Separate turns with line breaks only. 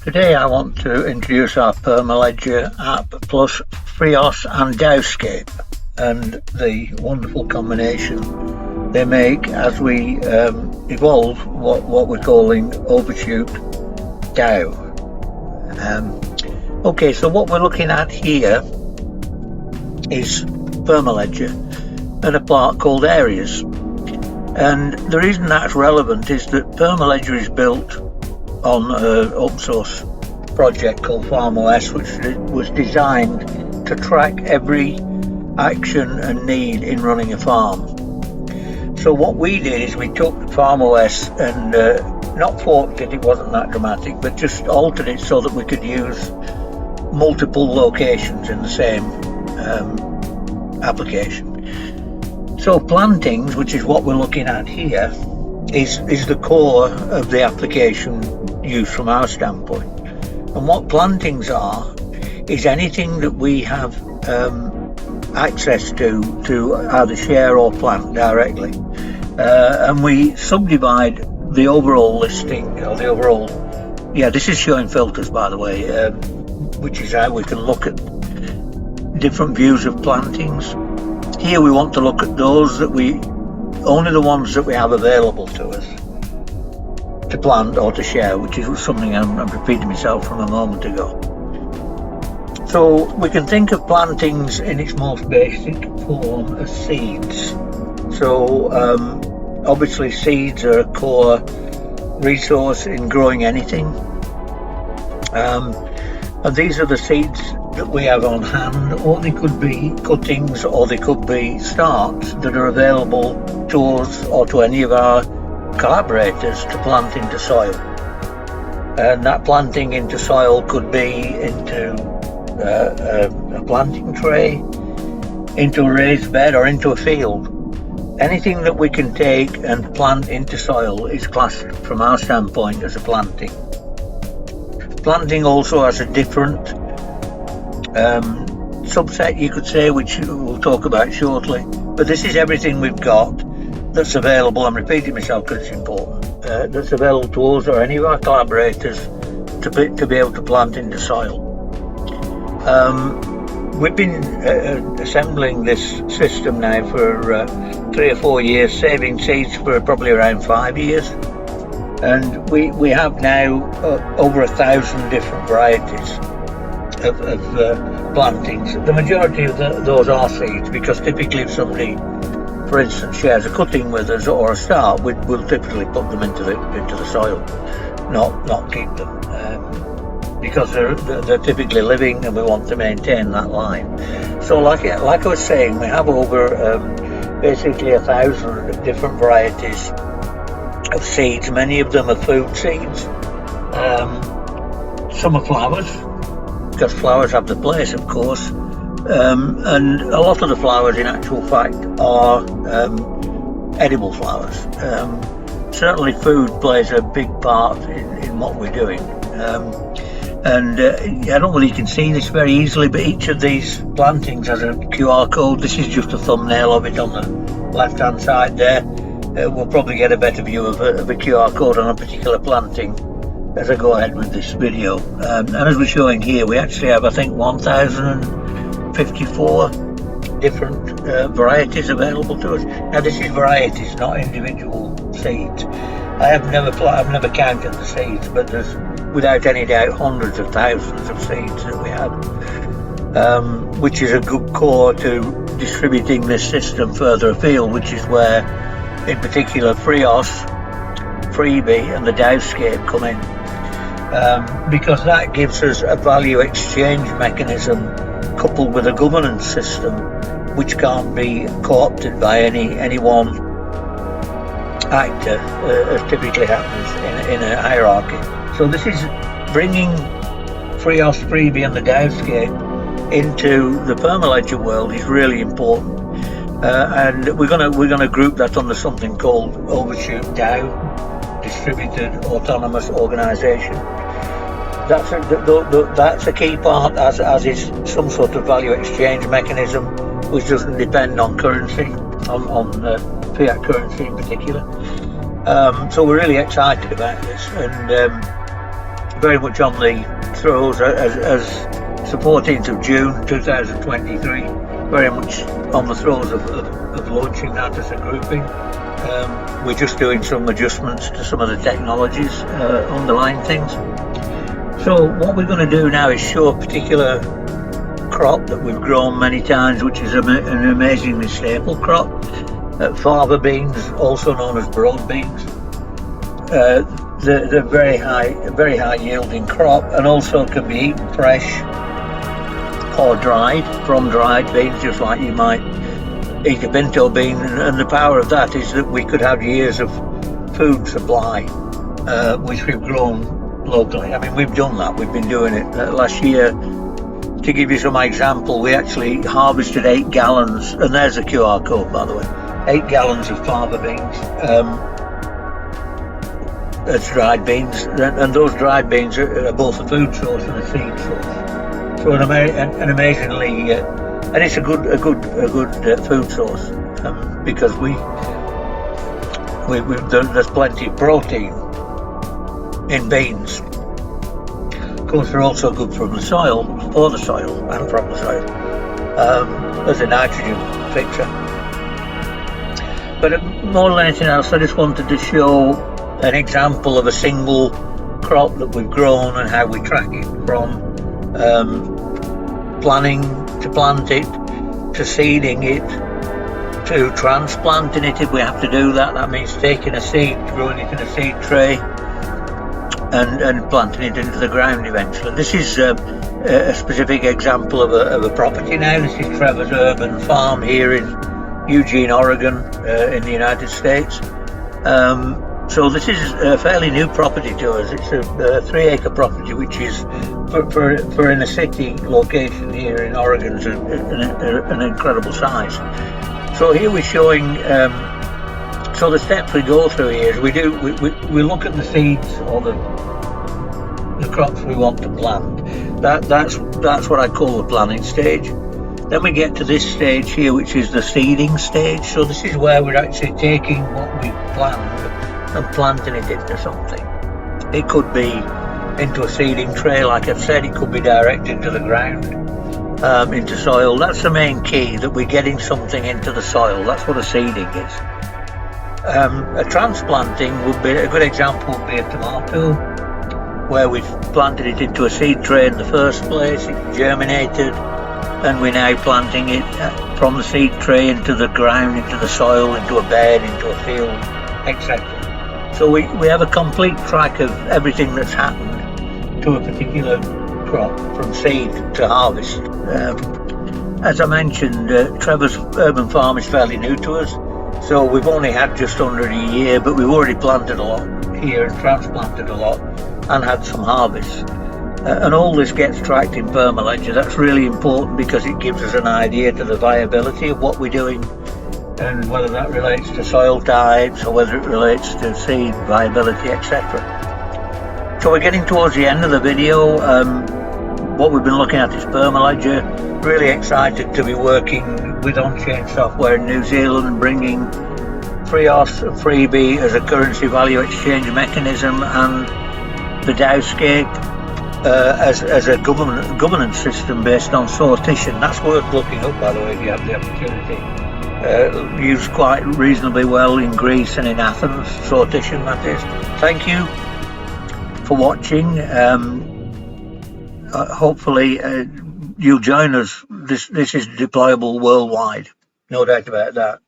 Today I want to introduce our Perma-Ledger app plus FreeOS and DAOScape and the wonderful combination they make as we evolve what we're calling OVERSHOOT.DAO. Okay, so what we're looking at here is Perma-Ledger and a part called Areas. And the reason that's relevant is that Perma-Ledger is built on an open source project called farmOS, which was designed to track every action and need in running a farm. So what we did is we took farmOS and not forked it, it wasn't that dramatic, but just altered it so that we could use multiple locations in the same application. So plantings, which is what we're looking at here, is the core of the application used from our standpoint. And what plantings are is anything that we have access to either share or plant directly. And we subdivide the overall listing, or the overall, this is showing filters, by the way, which is how we can look at different views of plantings. Here we want to look at those that only the ones that we have available to us to plant or to share, which is something I'm repeating myself from a moment ago. So we can think of plantings in its most basic form as seeds. So obviously seeds are a core resource in growing anything. And these are the seeds that we have on hand, or they could be cuttings, or they could be starts that are available to us or to any of our collaborators to plant into soil. And that planting into soil could be into a planting tray, into a raised bed, or into a field. Anything that we can take and plant into soil is classed from our standpoint as a planting. Planting also has a different subset, you could say, which we'll talk about shortly, but this is everything we've got that's available. I'm repeating myself because it's important, that's available to us or any of our collaborators to be able to plant into soil. We've been assembling this system now for 3 or 4 years, saving seeds for probably around 5 years, and we have now over 1,000 different varieties of plantings. The majority of those are seeds, because typically if somebody, for instance, shares a cutting with us or a start, we'll typically put them into the soil, not keep them, because they're typically living, and we want to maintain that line. So like I was saying, we have over basically 1,000 different varieties of seeds. Many of them are food seeds. Some are flowers, because flowers have the place, of course, and a lot of the flowers in actual fact are edible flowers. Certainly food plays a big part in what we're doing, and I don't know whether you can see this very easily, but each of these plantings has a QR code. This is just a thumbnail of it on the left hand side there. We'll probably get a better view of a QR code on a particular planting as I go ahead with this video, and as we're showing here, we actually have, I think, 1,054 different varieties available to us. Now this is varieties, not individual seeds. I've never counted the seeds, but there's without any doubt hundreds of thousands of seeds that we have, which is a good core to distributing this system further afield, which is where in particular FreeOS, Freebie and the DAOScape come in, because that gives us a value exchange mechanism coupled with a governance system which can't be co-opted by any one actor, as typically happens in a hierarchy. So this is bringing FreeOS, Freebie and the DAOScape into the Perma-Ledger world is really important. And we're gonna group that under something called OVERSHOOT.DAO, Distributed Autonomous Organization. That's a key part, as is some sort of value exchange mechanism, which doesn't depend on currency, on fiat currency in particular. So we're really excited about this, and very much on the throws as 14th of June 2023, very much on the throes of launching that as a grouping. We're just doing some adjustments to some of the technologies underlying things. So what we're going to do now is show a particular crop that we've grown many times, which is an amazingly staple crop, fava beans, also known as broad beans. They're very high yielding crop, and also can be eaten fresh or dried from dried beans, just like you might eat a pinto bean. And the power of that is that we could have years of food supply, which we've grown locally. I mean, we've done that. We've been doing it. Last year, to give you some example, we actually harvested 8 gallons, and there's a QR code, by the way, 8 gallons of fava beans. As dried beans, and those dried beans are both a food source and a seed source. So an amazingly, and it's a good food source, because there's plenty of protein in beans. Of course, they're also good from the soil, for the soil, and from the soil, as a nitrogen fixer. But more than anything else, I just wanted to show an example of a single crop that we've grown and how we track it from planning to plant it, to seeding it, to transplanting it if we have to do that. That means taking a seed, growing it in a seed tray, and planting it into the ground eventually. This is a specific example of a property now. This is Trevor's urban farm here in Eugene, Oregon, in the United States. So this is a fairly new property to us. It's a 3-acre property, which is for in a city location here in Oregon, is an incredible size. So here we're showing. So the steps we go through here is we look at the seeds or the crops we want to plant. That's what I call the planning stage. Then we get to this stage here, which is the seeding stage. So this is where we're actually taking what we've planned and planting it into something. It could be into a seeding tray, like I've said. It could be direct into the ground, into soil. That's the main key, that we're getting something into the soil. That's what a seeding is. A transplanting would be a good example. Would be a tomato, where we've planted it into a seed tray in the first place. It germinated, and we're now planting it from the seed tray into the ground, into the soil, into a bed, into a field, etc. So we have a complete track of everything that's happened to a particular crop from seed to harvest. As I mentioned, Trevor's urban farm is fairly new to us, so we've only had just under a year, but we've already planted a lot here and transplanted a lot and had some harvests. And all this gets tracked in Perma-Ledger. That's really important because it gives us an idea to the viability of what we're doing, and whether that relates to soil types or whether it relates to seed viability, etc. So we're getting towards the end of the video. What we've been looking at is Perma-Ledger. Really excited to be working with on-chain software in New Zealand and bringing FreeOS and FreeB as a currency value exchange mechanism, and the DAOScape as a governance system based on sortition. That's worth looking up, by the way, if you have the opportunity. Used quite reasonably well in Greece and in Athens, sortition, that is. Thank you for watching. Hopefully you'll join us. This is deployable worldwide, no doubt about that.